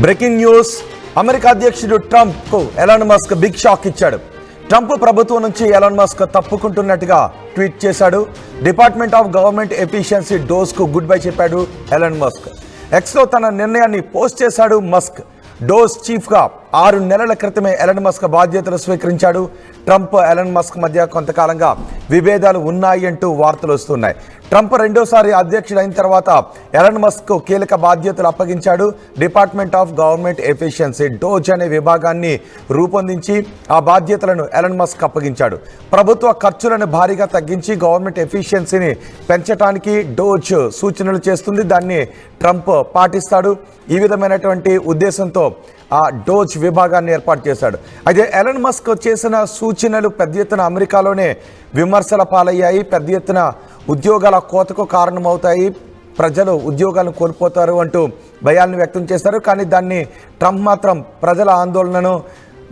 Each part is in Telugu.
Breaking news. అమెరికా అధ్యక్షుడు ట్రంప్కు ఎలాన్ మస్క్ బిగ్ షాక్ ఇచ్చాడు. ట్రంప్ ప్రభుత్వం నుంచి ఎలాన్ మస్క్ తప్పుకుంటున్నట్టుగా ట్వీట్ చేశాడు. డిపార్ట్మెంట్ ఆఫ్ గవర్నమెంట్ ఎఫిషియన్సీ డోస్కు గుడ్ బై చెప్పాడు ఎలాన్ మస్క్. ఎక్స్లో తన నిర్ణయాన్ని పోస్ట్ చేశాడు మస్క్. డోస్ చీఫ్గా 6 నెలల క్రితమే ఎలాన్ మస్క్ బాధ్యతలు స్వీకరించాడు. ట్రంప్ ఎలాన్ మస్క్ మధ్య కొంతకాలంగా విభేదాలు ఉన్నాయి అంటూ వార్తలు వస్తున్నాయి. ట్రంప్ రెండోసారి అధ్యక్షుడైన తర్వాత ఎలాన్ మస్క్ కీలక బాధ్యతలు అప్పగించాడు. Department of government efficiency DOGE అనే విభాగాన్ని రూపొందించి ఆ బాధ్యతలను ఎలాన్ మస్క్ అప్పగించాడు. ప్రభుత్వ ఖర్చులను భారీగా తగ్గించి గవర్నమెంట్ ఎఫిషియన్సీని పెంచడానికి డోజ్ సూచనలు చేస్తుంది. దాన్ని ట్రంప్ పాటిస్తాడు. ఈ విధమైనటువంటి ఉద్దేశంతో ఆ డోజ్ విభాగాన్ని ఏర్పాటు చేశాడు. అయితే ఎలాన్ మస్క్ చేసిన సూచనలు పెద్ద ఎత్తున అమెరికాలోనే విమర్శల పాలయ్యాయి. పెద్ద ఎత్తున ఉద్యోగాల కోతకు కారణమవుతాయి, ప్రజలు ఉద్యోగాలను కోల్పోతారు అంటూ భయాలను వ్యక్తం చేశారు. కానీ దాన్ని ట్రంప్ మాత్రం ప్రజల ఆందోళనను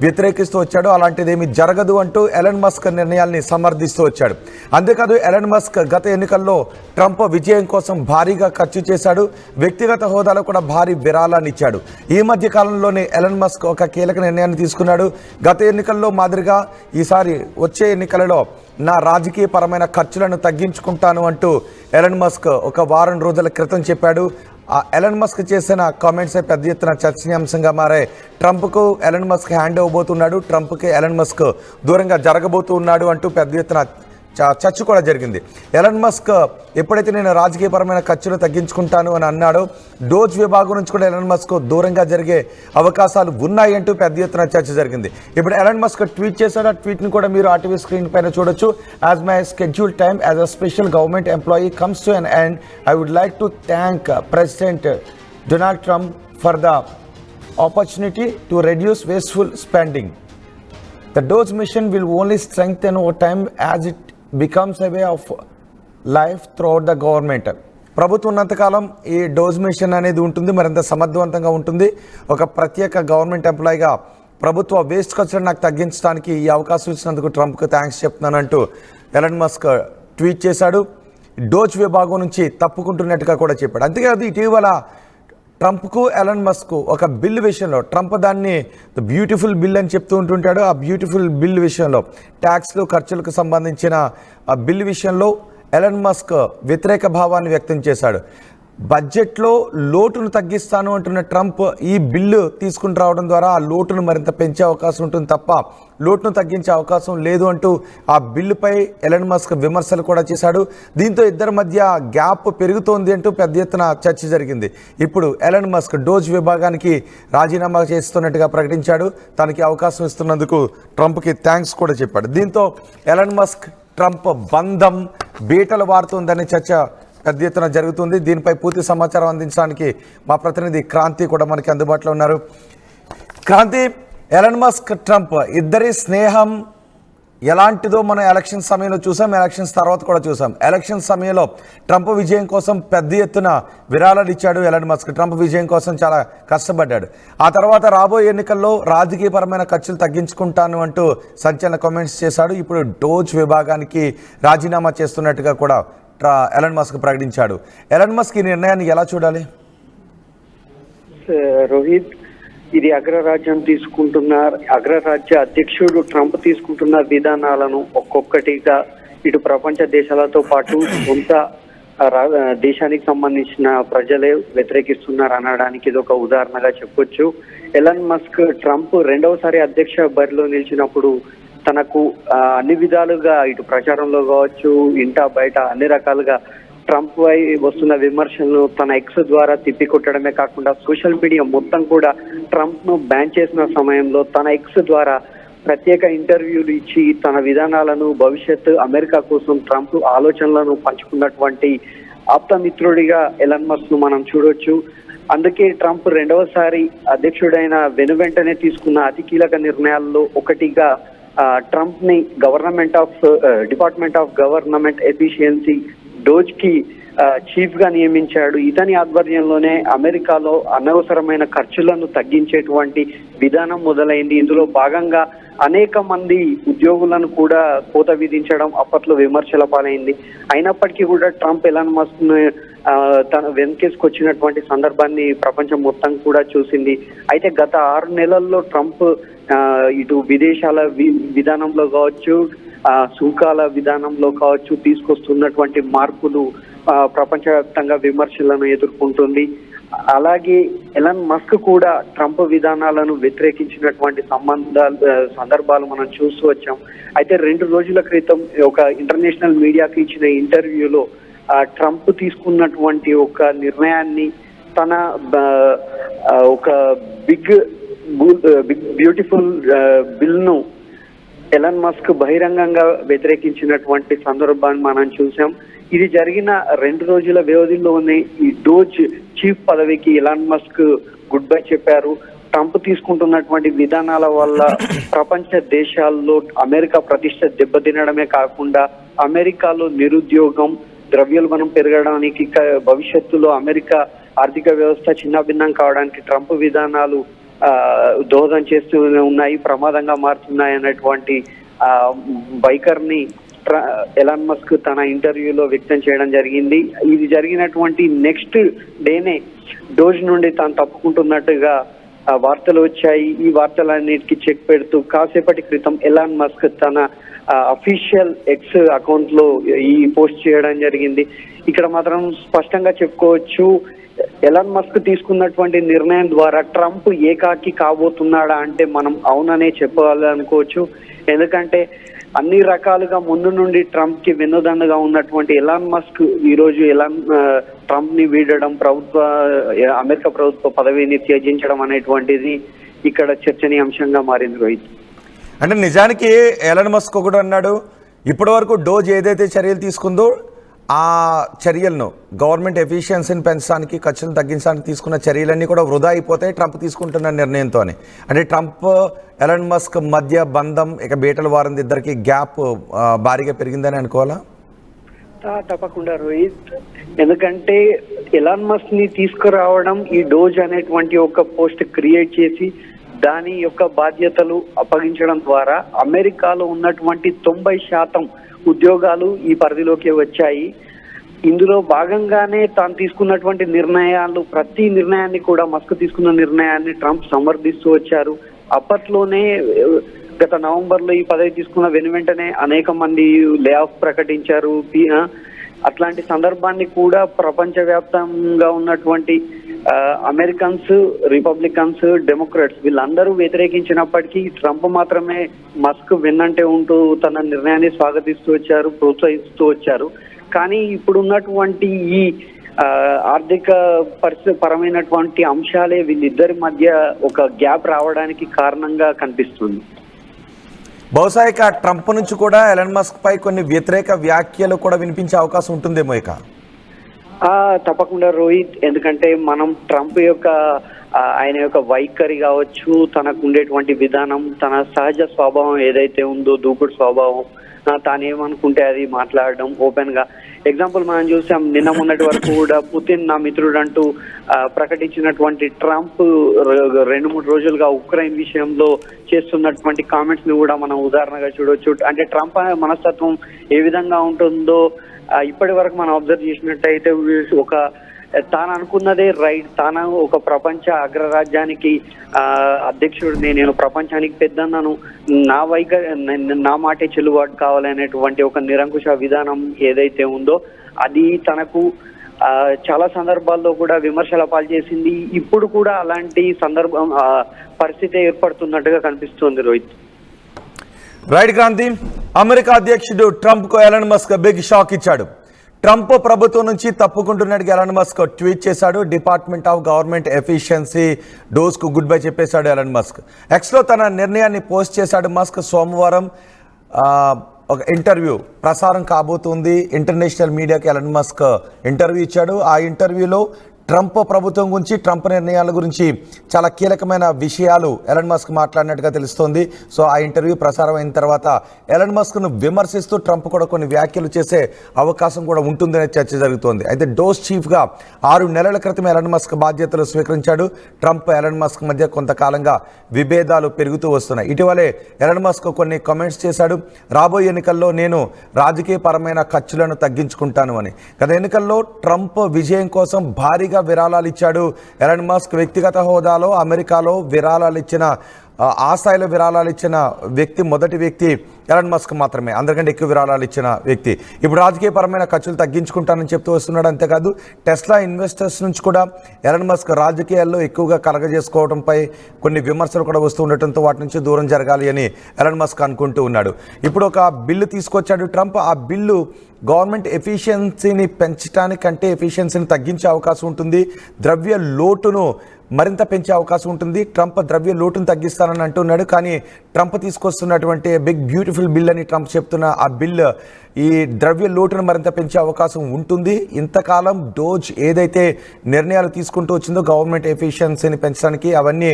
వ్యతిరేకిస్తూ వచ్చాడు. అలాంటిదేమీ జరగదు అంటూ ఎలాన్ మస్క్ నిర్ణయాల్ని సమర్థిస్తూ వచ్చాడు. అంతేకాదు ఎలాన్ మస్క్ గత ఎన్నికల్లో ట్రంప్ విజయం కోసం భారీగా ఖర్చు చేశాడు. వ్యక్తిగత హోదాలో కూడా భారీ విరాళాన్ని ఇచ్చాడు. ఈ మధ్య కాలంలోనే ఎలాన్ మస్క్ ఒక కీలక నిర్ణయాన్ని తీసుకున్నాడు. గత ఎన్నికల్లో మాదిరిగా ఈసారి వచ్చే ఎన్నికలలో నా రాజకీయ పరమైన ఖర్చులను తగ్గించుకుంటాను అంటూ ఎలాన్ మస్క్ ఒక వారం రోజుల క్రితం చెప్పాడు. ఎలాన్ మస్క్ చేసిన కామెంట్సే పెద్ద ఎత్తున చర్చనీయాంశంగా మారాయి. ట్రంప్కు ఎలాన్ మస్క్ హ్యాండ్ ఇవ్వబోతున్నాడు, ట్రంప్కి ఎలాన్ మస్క్ దూరంగా జరగబోతున్నాడు అంటూ పెద్ద ఎత్తున చర్చ కూడా జరిగింది. ఎలాన్ మస్క్ ఎప్పుడైతే నేను రాజకీయపరమైన ఖర్చులు తగ్గించుకుంటాను అని అన్నాడో, డోజ్ విభాగం నుంచి కూడా ఎలాన్ మస్క్ దూరంగా జరిగే అవకాశాలు ఉన్నాయి అంటూ పెద్ద ఎత్తున చర్చ జరిగింది. ఇప్పుడు ఎలాన్ మస్క్ ట్వీట్ చేశాడు. ఆ ట్వీట్ని కూడా మీరు ఆర్టీవీ స్క్రీన్ పైన చూడొచ్చు. As my schedule time as a special government employee comes to an end, I would like to thank President Donald Trump for the opportunity to reduce wasteful spending. The dose mission will only strengthen over time as it becomes a way of life throughout the government. ప్రభుత్వం ఉన్నంతకాలం ఈ డోజ్ మిషన్ అనేది ఉంటుంది, మరింత సమర్థవంతంగా ఉంటుంది. ఒక ప్రత్యేక గవర్నమెంట్ ఎంప్లాయీగా ప్రభుత్వ వేస్ట్ ఖర్చులను నాకు తగ్గించడానికి ఈ అవకాశం ఇచ్చినందుకు ట్రంప్కి థ్యాంక్స్ చెప్తున్నానంటూ ఎలాన్ మస్క్ ట్వీట్ చేశాడు. డోజ్ విభాగం నుంచి తప్పుకుంటున్నట్టుగా కూడా చెప్పాడు. అంతేకాదు ఇటీవల ట్రంప్కు ఎలాన్ మస్క్ ఒక బిల్ విషయంలో, ట్రంప్ దాన్ని ద బ్యూటిఫుల్ బిల్ అని చెప్తూ ఉంటుంటాడు. ఆ బ్యూటిఫుల్ బిల్ విషయంలో, ట్యాక్స్లు ఖర్చులకు సంబంధించిన ఆ బిల్ విషయంలో ఎలాన్ మస్క్ వ్యతిరేక భావాన్ని వ్యక్తం చేశాడు. బడ్జెట్లో లోటును తగ్గిస్తాను అంటున్న ట్రంప్ ఈ బిల్లు తీసుకుని రావడం ద్వారా ఆ లోటును మరింత పెంచే అవకాశం ఉంటుంది తప్ప లోటును తగ్గించే అవకాశం లేదు అంటూ ఆ బిల్లుపై ఎలాన్ మస్క్ విమర్శలు కూడా చేశాడు. దీంతో ఇద్దరి మధ్య గ్యాప్ పెరుగుతోంది అంటూ పెద్ద ఎత్తున చర్చ జరిగింది. ఇప్పుడు ఎలాన్ మస్క్ డోజ్ విభాగానికి రాజీనామా చేస్తున్నట్టుగా ప్రకటించాడు. తనకి అవకాశం ఇస్తున్నందుకు ట్రంప్కి థ్యాంక్స్ కూడా చెప్పాడు. దీంతో ఎలాన్ మస్క్ ట్రంప్ బంధం బీటలు వారుతుందనే చర్చ పెద్ద ఎత్తున జరుగుతుంది. దీనిపై పూర్తి సమాచారం అందించడానికి మా ప్రతినిధి క్రాంతి కూడా మనకి అందుబాటులో ఉన్నారు. క్రాంతి, ఎలాన్ మస్క్ ట్రంప్ ఇద్దరి స్నేహం ఎలాంటిదో మనం ఎలక్షన్ సమయంలో చూసాం, ఎలక్షన్స్ తర్వాత కూడా చూసాం. ఎలక్షన్ సమయంలో ట్రంప్ విజయం కోసం పెద్ద ఎత్తున విరాళాలు ఇచ్చాడు ఎలాన్ మస్క్. ట్రంప్ విజయం కోసం చాలా కష్టపడ్డాడు. ఆ తర్వాత రాబోయే ఎన్నికల్లో రాజకీయపరమైన ఖర్చులు తగ్గించుకుంటాను అంటూ సంచలన కామెంట్స్ చేశాడు. ఇప్పుడు డోజ్ విభాగానికి రాజీనామా చేస్తున్నట్టుగా కూడా ఎలాన్ మస్క్ ప్రకటించాడు. ఎలాన్ మస్క్ ఈ నిర్ణయాన్ని ఎలా చూడాలి? రోహిత్, ఇది అగ్రరాజ్య అధ్యక్షుడు ట్రంప్ తీసుకుంటున్న విధానాలను ఒక్కొక్కటిగా ఇటు ప్రపంచ దేశాలతో పాటు సొంత దేశానికి సంబంధించిన ప్రజలే వ్యతిరేకిస్తున్నారు అనడానికి ఇది ఒక ఉదాహరణగా చెప్పొచ్చు. ఎలాన్ మస్క్ ట్రంప్ రెండవసారి అధ్యక్ష బరిలో నిలిచినప్పుడు తనకు అన్ని విధాలుగా ఇటు ప్రచారంలో కావచ్చు, ఇంటా బయట అన్ని రకాలుగా ట్రంప్ పై వస్తున్న విమర్శలను తన ఎక్స్ ద్వారా తిప్పికొట్టడమే కాకుండా సోషల్ మీడియా మొత్తం కూడా ట్రంప్ ను బ్యాన్ చేసిన సమయంలో తన ఎక్స్ ద్వారా ప్రత్యేక ఇంటర్వ్యూలు ఇచ్చి తన విధానాలను, భవిష్యత్తు అమెరికా కోసం ట్రంప్ ఆలోచనలను పంచుకున్నటువంటి ఆప్తమిత్రుడిగా ఎలాన్ మస్క్ ను మనం చూడొచ్చు. అందుకే ట్రంప్ రెండవసారి అధ్యక్షుడైన వెనువెంటనే తీసుకున్న అతి కీలక నిర్ణయాల్లో ఒకటిగా ట్రంప్ ని department of government efficiency DOGE కి చీఫ్ గా నియమించాడు. ఇతని ఆధ్వర్యంలోనే అమెరికాలో అనవసరమైన ఖర్చులను తగ్గించేటువంటి విధానం మొదలైంది. ఇందులో భాగంగా అనేక మంది ఉద్యోగులను కూడా కోత విధించడం అప్పట్లో విమర్శల పాలైంది. అయినప్పటికీ కూడా ట్రంప్ ఎలాన్ మస్క్ తన వెనకేసుకొచ్చినటువంటి సందర్భాన్ని ప్రపంచం మొత్తం కూడా చూసింది. అయితే గత 6 నెలల్లో ట్రంప్ ఇటు విదేశాల విధానంలో కావచ్చు, సుంకాల విధానంలో కావచ్చు తీసుకొస్తున్నటువంటి మార్పులు ప్రపంచవ్యాప్తంగా విమర్శలను ఎదుర్కొంటుంది. అలాగే ఎలాన్ మస్క్ కూడా ట్రంప్ విధానాలను వ్యతిరేకించినటువంటి సందర్భాలు మనం చూస్తూ వచ్చాం. అయితే 2 రోజుల క్రితం ఒక ఇంటర్నేషనల్ మీడియాకి ఇచ్చిన ఇంటర్వ్యూలో ట్రంప్ తీసుకున్నటువంటి ఒక నిర్ణయాన్ని తన ఒక బిగ్ బ్యూటిఫుల్ బిల్ ను ఎలాన్ మస్క్ బహిరంగంగా వ్యతిరేకించినటువంటి సందర్భాన్ని మనం చూసాం. ఇది జరిగిన 2 రోజుల వ్యవధిలోనే ఈ డోజ్ చీఫ్ పదవికి ఎలాన్ మస్క్ గుడ్ బై చెప్పారు. ట్రంప్ తీసుకుంటున్నటువంటి విధానాల వల్ల ప్రపంచ దేశాల్లో అమెరికా ప్రతిష్ట దెబ్బతినడమే కాకుండా అమెరికాలో నిరుద్యోగం, ద్రవ్యోల్బణం పెరగడానికి, భవిష్యత్తులో అమెరికా ఆర్థిక వ్యవస్థ చిన్నాభిన్నం కావడానికి ట్రంప్ విధానాలు దోహదం చేస్తూ ఉన్నాయి, ప్రమాదంగా మారుతున్నాయి అనేటువంటి వైఖరిని ఎలాన్ మస్క్ తన ఇంటర్వ్యూలో వ్యక్తం చేయడం జరిగింది. ఇది జరిగినటువంటి నెక్స్ట్ డేనే డోజ్ నుండి తాను తప్పుకుంటున్నట్టుగా వార్తలు వచ్చాయి. ఈ వార్తలన్నిటికీ చెక్ పెడుతూ కాసేపటి క్రితం ఎలాన్ మస్క్ తన అఫీషియల్ ఎక్స్ అకౌంట్ లో ఈ పోస్ట్ చేయడం జరిగింది. ఇక్కడ మాత్రం స్పష్టంగా చెప్పుకోవచ్చు, ఎలాన్ మస్క్ తీసుకున్నటువంటి నిర్ణయం ద్వారా ట్రంప్ ఏకాకి కాబోతున్నాడా అంటే మనం అవుననే చెప్పాలనుకోవచ్చు. ఎందుకంటే అన్ని రకాలుగా ముందు నుండి ట్రంప్ కి వెన్నుదండగా ఉన్నటువంటి ఎలాన్ మస్క్ ఈ రోజు ట్రంప్ ని వీడడం, అమెరికా ప్రభుత్వ పదవిని త్యజించడం అనేటువంటిది ఇక్కడ చర్చనీయాంశంగా మారింది. రోహిత్, అంటే నిజానికి ఎలాన్ మస్క్ కూడా అన్నాడు, ఇప్పటి వరకు డోజ్ ఏదైతే చర్యలు తీసుకుందో ఆ చర్యలను గవర్నమెంట్ ఎఫిషియన్సీని పెంచడానికి, ఖర్చులను తగ్గించడానికి తీసుకున్న చర్యలన్నీ కూడా వృధా అయిపోతాయి ట్రంప్ తీసుకుంటున్న నిర్ణయంతోనే. అంటే ట్రంప్ ఎలాన్ మస్క్ మధ్య బంధం ఇక బీటలు వారింది, ఇద్దరికి గ్యాప్ భారీగా పెరిగిందని అనుకోవాలా? తప్పకుండా రోహిత్, ఎందుకంటే ఎలాన్ మస్క్ ని తీసుకురావడం, ఈ డోజ్ అనేటువంటి ఒక పోస్ట్ క్రియేట్ చేసి దాని యొక్క బాధ్యతలు అప్పగించడం ద్వారా అమెరికాలో ఉన్నటువంటి 90% ఉద్యోగాలు ఈ పరిధిలోకి వచ్చాయి. ఇందులో భాగంగానే తాను తీసుకున్నటువంటి నిర్ణయాలు, ప్రతి నిర్ణయాన్ని కూడా మస్క్ తీసుకున్న నిర్ణయాన్ని ట్రంప్ సమర్థిస్తూ వచ్చారు. అప్పట్లోనే గత నవంబర్లో ఈ పదవి తీసుకున్న వెనువెంటనే అనేక మంది లే ఆఫ్ ప్రకటించారు. అట్లాంటి సందర్భాన్ని కూడా ప్రపంచవ్యాప్తంగా ఉన్నటువంటి అమెరికన్స్, రిపబ్లికన్స్, డెమోక్రాట్స్ వీళ్ళందరూ వ్యతిరేకించినప్పటికీ ట్రంప్ మాత్రమే మస్క్ వెన్నంటే ఉంటూ తన నిర్ణయాన్ని స్వాగతిస్తూ వచ్చారు, ప్రోత్సహిస్తూ వచ్చారు. కానీ ఇప్పుడున్నటువంటి ఈ ఆర్థిక పరమైనటువంటి అంశాలే వీళ్ళిద్దరి మధ్య ఒక గ్యాప్ రావడానికి కారణంగా కనిపిస్తుంది. బహుశా ఇక ట్రంప్ నుంచి కూడా ఎలాన్ మస్క్ పై కొన్ని వ్యతిరేక వ్యాఖ్యలు కూడా వినిపించే అవకాశం ఉంటుందేమో ఇక. తప్పకుండా రోహిత్, ఎందుకంటే మనం ట్రంప్ యొక్క ఆయన యొక్క వైఖరి కావచ్చు, తనకు ఉండేటువంటి విధానం, తన సహజ స్వభావం ఏదైతే ఉందో, దూకుడు స్వభావం, తాను ఏమనుకుంటే అది మాట్లాడడం ఓపెన్ గా. ఎగ్జాంపుల్ మనం చూసాం, నిన్న మొన్నటి వరకు కూడా పుతిన్ నా మిత్రుడు అంటూ ప్రకటించినటువంటి ట్రంప్ 2-3 రోజులుగా ఉక్రెయిన్ విషయంలో చేస్తున్నటువంటి కామెంట్స్ ని కూడా మనం ఉదాహరణగా చూడవచ్చు. అంటే ట్రంప్ మనస్తత్వం ఏ విధంగా ఉంటుందో ఇప్పటి వరకు మనం అబ్జర్వ్ చేసినట్టయితే తాను అనుకున్నదే రైట్, తాను ఒక ప్రపంచ అగ్రరాజ్యానికి అధ్యక్షుడిని, నేను ప్రపంచానికి పెద్దన్నాను, నా మాటే చెల్లుబాటు కావాలనేటువంటి ఒక నిరంకుశ విధానం ఏదైతే ఉందో అది తనకు చాలా సందర్భాల్లో కూడా విమర్శల పాలు చేసింది. ఇప్పుడు కూడా అలాంటి పరిస్థితి ఏర్పడుతున్నట్టుగా కనిపిస్తుంది రోహిత్. రైట్ క్రాంతి, అమెరికా అధ్యక్షుడు ట్రంప్కు ఎలాన్ మస్క్ బిగ్ షాక్ ఇచ్చాడు. ట్రంప్ ప్రభుత్వం నుంచి తప్పుకుంటున్నట్టుగా ఎలాన్ మస్క్ ట్వీట్ చేశాడు. డిపార్ట్మెంట్ ఆఫ్ గవర్నమెంట్ ఎఫిషియన్సీ డోస్కు గుడ్ బై చెప్పేశాడు ఎలాన్ మస్క్. ఎక్స్లో తన నిర్ణయాన్ని పోస్ట్ చేశాడు మస్క్. సోమవారం ఒక ఇంటర్వ్యూ ప్రసారం కాబోతుంది. ఇంటర్నేషనల్ మీడియాకి ఎలాన్ మస్క్ ఇంటర్వ్యూ ఇచ్చాడు. ఆ ఇంటర్వ్యూలో ట్రంప్ ప్రభుత్వం గురించి, ట్రంప్ నిర్ణయాల గురించి చాలా కీలకమైన విషయాలు ఎలన్ మస్క్ మాట్లాడినట్టుగా తెలుస్తోంది. సో ఆ ఇంటర్వ్యూ ప్రసారం అయిన తర్వాత ఎలన్ మస్క్ను విమర్శిస్తూ ట్రంప్ కూడా కొన్ని వ్యాఖ్యలు చేసే అవకాశం కూడా ఉంటుందనే చర్చ జరుగుతోంది. అయితే డోస్ చీఫ్గా 6 నెలల క్రితం ఎలన్ మస్క్ బాధ్యతలు స్వీకరించాడు. ట్రంప్, ఎలన్ మస్క్ మధ్య కొంతకాలంగా విభేదాలు పెరుగుతూ వస్తున్నాయి. ఇటీవలే ఎలన్ మస్క్ కొన్ని కామెంట్స్ చేశాడు. రాబోయే ఎన్నికల్లో నేను రాజకీయపరమైన ఖర్చులను తగ్గించుకుంటాను అని. గత ఎన్నికల్లో ట్రంప్ విజయం కోసం భారీగా విరాళాలు ఇచ్చాడు. ఎలన్ మస్క్ వ్యక్తిగత హోదాలో అమెరికాలో విరాళాలు ఇచ్చిన ఆ స్థాయిలో విరాళాలు ఇచ్చిన మొదటి వ్యక్తి ఎలన్ మస్క్ మాత్రమే, అందరికంటే ఎక్కువ విరాళాలు ఇచ్చిన వ్యక్తి. ఇప్పుడు రాజకీయపరమైన ఖర్చులు తగ్గించుకుంటానని చెప్తూ వస్తున్నాడు. అంతేకాదు టెస్లా ఇన్వెస్టర్స్ నుంచి కూడా ఎలన్ మస్క్ రాజకీయాల్లో ఎక్కువగా కలగజేసుకోవడంపై కొన్ని విమర్శలు కూడా వస్తూ ఉండటంతో వాటి నుంచి దూరం జరగాలి అని ఎలన్ మస్క్ అనుకుంటూ ఉన్నాడు. ఇప్పుడు ఒక బిల్లు తీసుకొచ్చాడు ట్రంప్. ఆ బిల్లు గవర్నమెంట్ ఎఫిషియన్సీని పెంచడానికంటే ఎఫిషియన్సీని తగ్గించే అవకాశం ఉంటుంది. ద్రవ్య లోటును మరింత పెంచే అవకాశం ఉంటుంది. ట్రంప్ ద్రవ్య లోటును తగ్గిస్తానని అంటున్నాడు. కానీ ట్రంప్ తీసుకొస్తున్నటువంటి బిగ్ బ్యూటిఫుల్ బిల్ అని ట్రంప్ చెప్తున్న ఆ బిల్ ఈ ద్రవ్య లోటును మరింత పెంచే అవకాశం ఉంటుంది. ఇంతకాలం డోజ్ ఏదైతే నిర్ణయాలు తీసుకుంటూ వచ్చిందో గవర్నమెంట్ ఎఫిషియన్సీని పెంచడానికి, అవన్నీ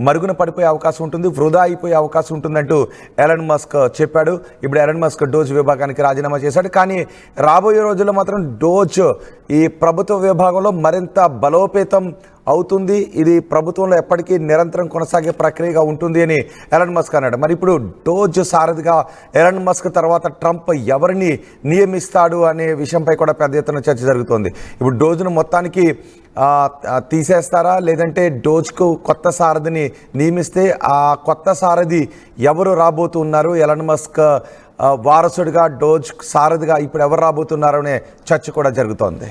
మరుగున పడిపోయే అవకాశం ఉంటుంది, వృధా అయిపోయే అవకాశం ఉంటుందంటూ ఎలన్ మస్క్ చెప్పాడు. ఇప్పుడు ఎలన్ మస్క్ డోజ్ విభాగానికి రాజీనామా చేశాడు. కానీ రాబోయే రోజుల్లో మాత్రం డోజ్ ఈ ప్రభుత్వ విభాగంలో మరింత బలోపేతం అవుతుంది. ఇది ప్రభుత్వంలో ఎప్పటికీ నిరంతరం కొనసాగే ప్రక్రియగా ఉంటుంది అని ఎలన్ మస్క్ అన్నాడు. మరి ఇప్పుడు డోజ్ సారథిగా ఎలన్ మస్క్ తర్వాత ట్రంప్ ఎవరిని నియమిస్తాడు అనే విషయంపై కూడా పెద్ద ఎత్తున చర్చ జరుగుతోంది. ఇప్పుడు డోజ్ను మొత్తానికి తీసేస్తారా, లేదంటే డోజ్కు కొత్త సారథిని నియమిస్తే ఆ కొత్త సారథి ఎవరు రాబోతున్నారు, ఎలన్ మస్క్ వారసుడిగా డోజ్ సారథిగా ఇప్పుడు ఎవరు రాబోతున్నారు అనే చర్చ కూడా జరుగుతోంది.